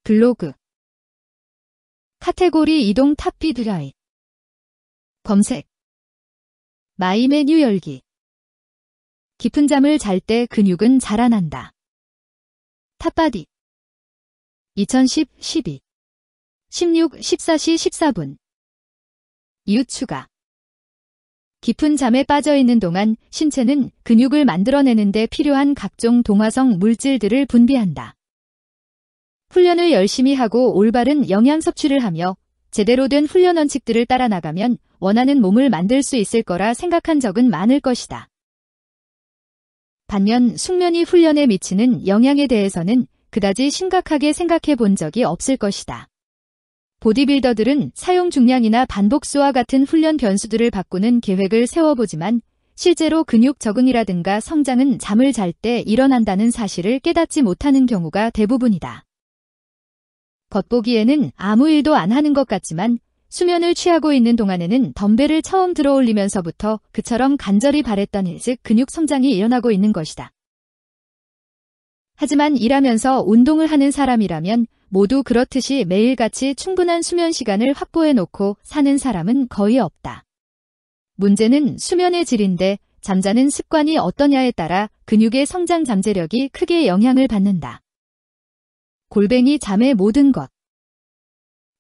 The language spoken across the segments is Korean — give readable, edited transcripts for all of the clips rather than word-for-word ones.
블로그 카테고리 이동 탑 비드라이 검색 마이 메뉴 열기 깊은 잠을 잘 때 근육은 자라난다. 탑바디 2010, 12 16, 14시 14분 이유 추가 깊은 잠에 빠져있는 동안 신체는 근육을 만들어내는 데 필요한 각종 동화성 물질들을 분비한다. 훈련을 열심히 하고 올바른 영양 섭취를 하며 제대로 된 훈련 원칙들을 따라 나가면 원하는 몸을 만들 수 있을 거라 생각한 적은 많을 것이다. 반면 숙면이 훈련에 미치는 영향에 대해서는 그다지 심각하게 생각해 본 적이 없을 것이다. 보디빌더들은 사용 중량이나 반복수와 같은 훈련 변수들을 바꾸는 계획을 세워보지만 실제로 근육 적응이라든가 성장은 잠을 잘 때 일어난다는 사실을 깨닫지 못하는 경우가 대부분이다. 겉보기에는 아무 일도 안 하는 것 같지만 수면을 취하고 있는 동안에는 덤벨을 처음 들어올리면서부터 그처럼 간절히 바랬던 즉 근육 성장이 일어나고 있는 것이다. 하지만 일하면서 운동을 하는 사람이라면 모두 그렇듯이 매일같이 충분한 수면 시간을 확보해놓고 사는 사람은 거의 없다. 문제는 수면의 질인데 잠자는 습관이 어떠냐에 따라 근육의 성장 잠재력이 크게 영향을 받는다. 골뱅이 잠의 모든 것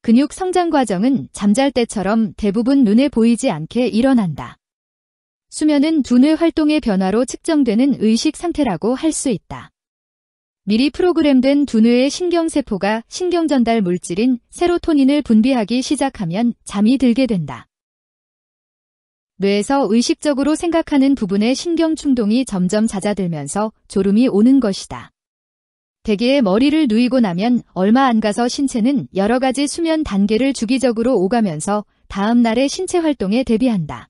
근육 성장 과정은 잠잘 때처럼 대부분 눈에 보이지 않게 일어난다. 수면은 두뇌 활동의 변화로 측정되는 의식 상태라고 할 수 있다. 미리 프로그램된 두뇌의 신경세포가 신경전달 물질인 세로토닌을 분비하기 시작하면 잠이 들게 된다. 뇌에서 의식적으로 생각하는 부분의 신경 충동이 점점 잦아들면서 졸음이 오는 것이다. 대개의 머리를 누이고 나면 얼마 안 가서 신체는 여러 가지 수면 단계를 주기적으로 오가면서 다음 날의 신체 활동에 대비한다.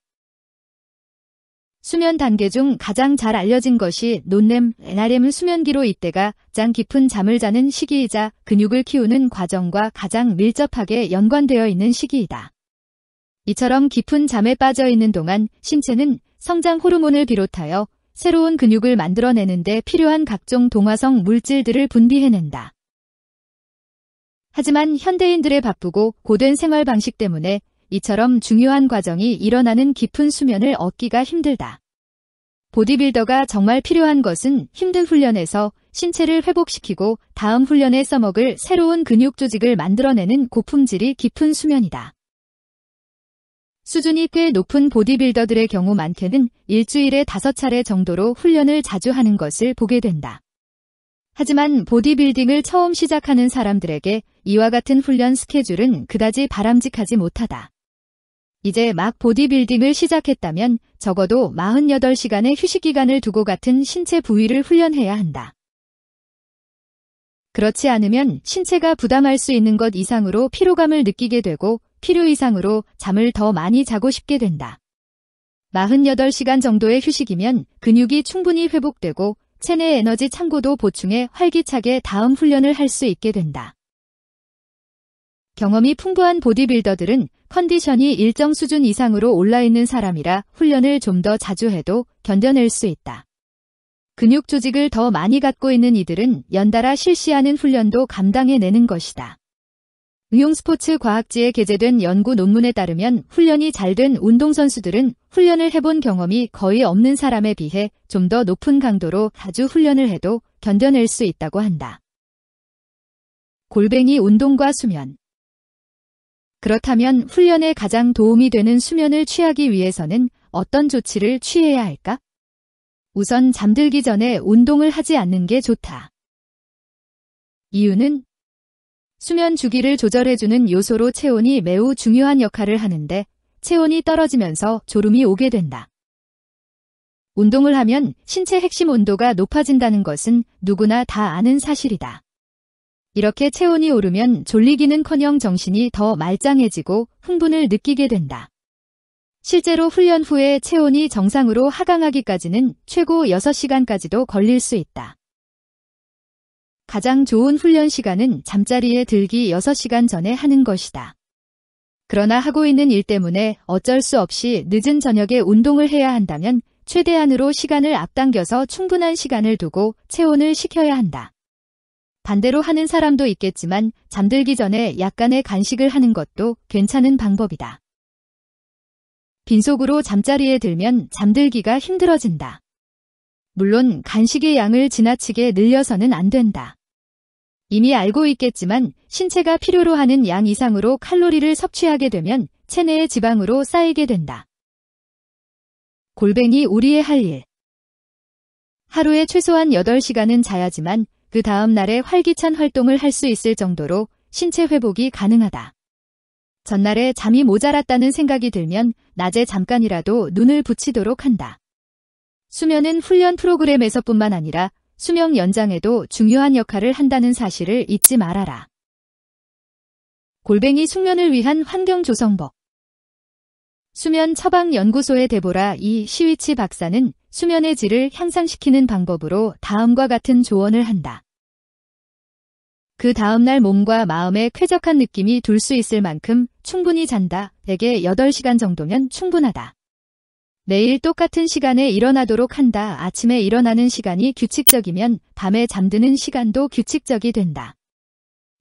수면 단계 중 가장 잘 알려진 것이 논렘, NRM 수면기로 이때가 가장 깊은 잠을 자는 시기이자 근육을 키우는 과정과 가장 밀접하게 연관되어 있는 시기이다. 이처럼 깊은 잠에 빠져 있는 동안 신체는 성장 호르몬을 비롯하여 새로운 근육을 만들어내는 데 필요한 각종 동화성 물질들을 분비해낸다. 하지만 현대인들의 바쁘고 고된 생활 방식 때문에 이처럼 중요한 과정이 일어나는 깊은 수면을 얻기가 힘들다. 보디빌더가 정말 필요한 것은 힘든 훈련에서 신체를 회복시키고 다음 훈련에 써먹을 새로운 근육 조직을 만들어내는 고품질이 깊은 수면이다. 수준이 꽤 높은 보디빌더들의 경우 많게는 일주일에 5차례 정도로 훈련을 자주 하는 것을 보게 된다. 하지만 보디빌딩을 처음 시작하는 사람들에게 이와 같은 훈련 스케줄은 그다지 바람직하지 못하다. 이제 막 보디빌딩을 시작했다면 적어도 48시간의 휴식기간을 두고 같은 신체 부위를 훈련해야 한다. 그렇지 않으면 신체가 부담할 수 있는 것 이상으로 피로감을 느끼게 되고 필요 이상으로 잠을 더 많이 자고 싶게 된다. 48시간 정도의 휴식이면 근육이 충분히 회복되고 체내 에너지 창고도 보충해 활기차게 다음 훈련을 할 수 있게 된다. 경험이 풍부한 보디빌더들은 컨디션이 일정 수준 이상으로 올라있는 사람이라 훈련을 좀 더 자주 해도 견뎌낼 수 있다. 근육 조직을 더 많이 갖고 있는 이들은 연달아 실시하는 훈련도 감당해내는 것이다. 의용스포츠 과학지에 게재된 연구 논문에 따르면 훈련이 잘 된 운동선수들은 훈련을 해본 경험이 거의 없는 사람에 비해 좀 더 높은 강도로 자주 훈련을 해도 견뎌낼 수 있다고 한다. 골뱅이 운동과 수면 그렇다면 훈련에 가장 도움이 되는 수면을 취하기 위해서는 어떤 조치를 취해야 할까? 우선 잠들기 전에 운동을 하지 않는 게 좋다. 이유는 수면 주기를 조절해주는 요소로 체온이 매우 중요한 역할을 하는데 체온이 떨어지면서 졸음이 오게 된다. 운동을 하면 신체 핵심 온도가 높아진다는 것은 누구나 다 아는 사실이다. 이렇게 체온이 오르면 졸리기는커녕 정신이 더 말짱해지고 흥분을 느끼게 된다. 실제로 훈련 후에 체온이 정상으로 하강하기까지는 최고 6시간까지도 걸릴 수 있다. 가장 좋은 훈련 시간은 잠자리에 들기 6시간 전에 하는 것이다. 그러나 하고 있는 일 때문에 어쩔 수 없이 늦은 저녁에 운동을 해야 한다면 최대한으로 시간을 앞당겨서 충분한 시간을 두고 체온을 식혀야 한다. 반대로 하는 사람도 있겠지만 잠들기 전에 약간의 간식을 하는 것도 괜찮은 방법이다. 빈속으로 잠자리에 들면 잠들기가 힘들어진다. 물론 간식의 양을 지나치게 늘려서는 안 된다. 이미 알고 있겠지만 신체가 필요로 하는 양 이상으로 칼로리를 섭취하게 되면 체내의 지방으로 쌓이게 된다. 골뱅이 우리의 할 일. 하루에 최소한 8시간은 자야지만 그 다음 날에 활기찬 활동을 할 수 있을 정도로 신체 회복이 가능하다. 전날에 잠이 모자랐다는 생각이 들면 낮에 잠깐이라도 눈을 붙이도록 한다. 수면은 훈련 프로그램에서뿐만 아니라 수명 연장에도 중요한 역할을 한다는 사실을 잊지 말아라. 골뱅이 숙면을 위한 환경 조성법. 수면 처방 연구소의 데보라 이 시위치 박사는 수면의 질을 향상시키는 방법으로 다음과 같은 조언을 한다. 그 다음날 몸과 마음에 쾌적한 느낌이 돌 수 있을 만큼 충분히 잔다. 대개 8시간 정도면 충분하다. 매일 똑같은 시간에 일어나도록 한다. 아침에 일어나는 시간이 규칙적이면 밤에 잠드는 시간도 규칙적이 된다.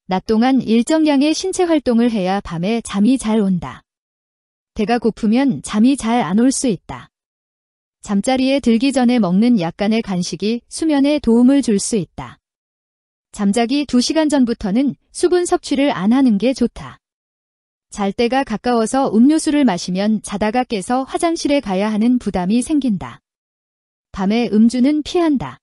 낮 동안 일정량의 신체 활동을 해야 밤에 잠이 잘 온다. 배가 고프면 잠이 잘 안 올 수 있다. 잠자리에 들기 전에 먹는 약간의 간식이 수면에 도움을 줄 수 있다. 잠자기 2시간 전부터는 수분 섭취를 안 하는 게 좋다. 잘 때가 가까워서 음료수를 마시면 자다가 깨서 화장실에 가야 하는 부담이 생긴다. 밤에 음주는 피한다.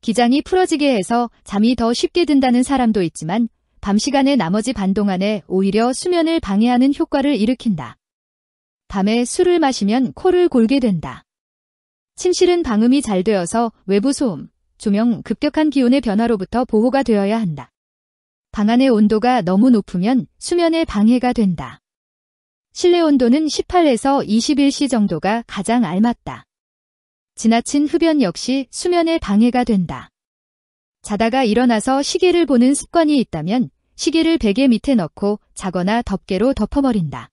기장이 풀어지게 해서 잠이 더 쉽게 든다는 사람도 있지만 밤 시간의 나머지 반 동안에 오히려 수면을 방해하는 효과를 일으킨다. 밤에 술을 마시면 코를 골게 된다. 침실은 방음이 잘 되어서 외부 소음, 조명, 급격한 기온의 변화로부터 보호가 되어야 한다. 방 안의 온도가 너무 높으면 수면에 방해가 된다. 실내 온도는 18에서 21씨 정도가 가장 알맞다. 지나친 흡연 역시 수면에 방해가 된다. 자다가 일어나서 시계를 보는 습관이 있다면 시계를 베개 밑에 넣고 자거나 덮개로 덮어버린다.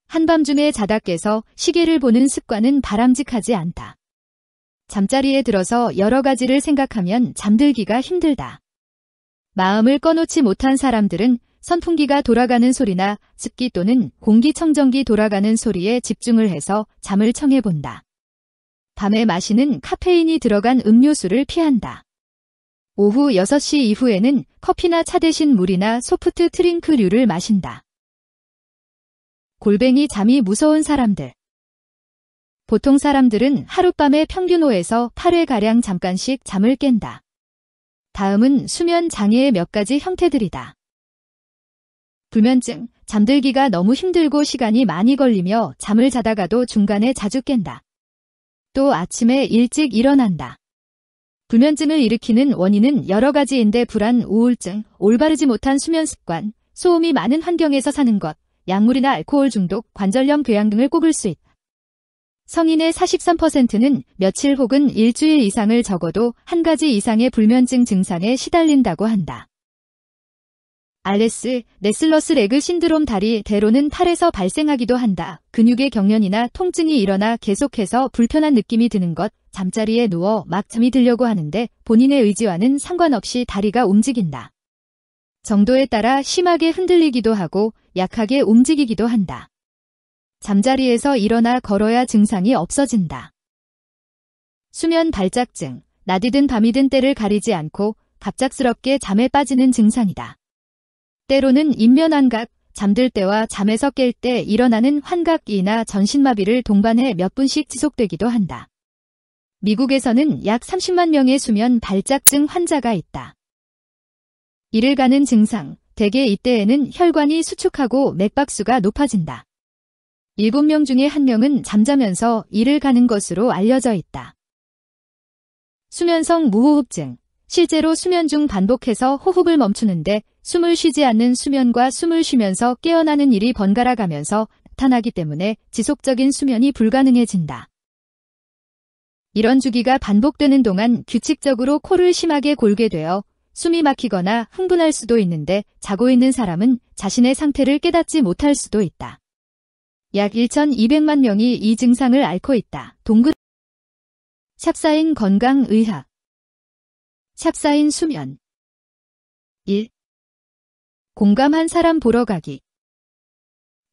한밤중에 자다 깨서 시계를 보는 습관은 바람직하지 않다. 잠자리에 들어서 여러 가지를 생각하면 잠들기가 힘들다. 마음을 꺼놓지 못한 사람들은 선풍기가 돌아가는 소리나 습기 또는 공기청정기 돌아가는 소리에 집중을 해서 잠을 청해본다. 밤에 마시는 카페인이 들어간 음료수를 피한다. 오후 6시 이후에는 커피나 차 대신 물이나 소프트 드링크류를 마신다. 골뱅이 잠이 무서운 사람들. 보통 사람들은 하룻밤에 평균 5에서 8회가량 잠깐씩 잠을 깬다. 다음은 수면 장애의 몇 가지 형태들이다. 불면증, 잠들기가 너무 힘들고 시간이 많이 걸리며 잠을 자다가도 중간에 자주 깬다. 또 아침에 일찍 일어난다. 불면증을 일으키는 원인은 여러 가지인데 불안, 우울증, 올바르지 못한 수면 습관, 소음이 많은 환경에서 사는 것, 약물이나 알코올 중독, 관절염, 궤양 등을 꼽을 수 있다. 성인의 43%는 며칠 혹은 일주일 이상을 적어도 한 가지 이상의 불면증 증상에 시달린다고 한다. RS, 레슬러스 레그 신드롬 다리, 때로는 팔에서 발생하기도 한다. 근육의 경련이나 통증이 일어나 계속해서 불편한 느낌이 드는 것, 잠자리에 누워 막 잠이 들려고 하는데 본인의 의지와는 상관없이 다리가 움직인다. 정도에 따라 심하게 흔들리기도 하고 약하게 움직이기도 한다. 잠자리에서 일어나 걸어야 증상이 없어진다. 수면 발작증, 낮이든 밤이든 때를 가리지 않고 갑작스럽게 잠에 빠지는 증상이다. 때로는 인면환각, 잠들 때와 잠에서 깰 때 일어나는 환각이나 전신마비를 동반해 몇 분씩 지속되기도 한다. 미국에서는 약 30만 명의 수면 발작증 환자가 있다. 이를 가는 증상, 대개 이때에는 혈관이 수축하고 맥박수가 높아진다. 7명 중에 1명은 잠자면서 이를 가는 것으로 알려져 있다. 수면성 무호흡증, 실제로 수면 중 반복해서 호흡을 멈추는데 숨을 쉬지 않는 수면과 숨을 쉬면서 깨어나는 일이 번갈아 가면서 나타나기 때문에 지속적인 수면이 불가능해진다. 이런 주기가 반복되는 동안 규칙적으로 코를 심하게 골게 되어 숨이 막히거나 흥분할 수도 있는데 자고 있는 사람은 자신의 상태를 깨닫지 못할 수도 있다. 약 1,200만 명이 이 증상을 앓고 있다. 동글 샵사인 건강의학 샵사인 수면 1. 공감한 사람 보러 가기.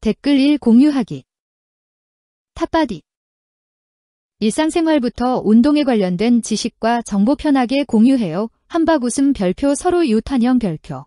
댓글 1 공유하기. 탑바디. 일상생활부터 운동에 관련된 지식과 정보 편하게 공유해요. 한박웃음 별표 서로 유탄형 별표.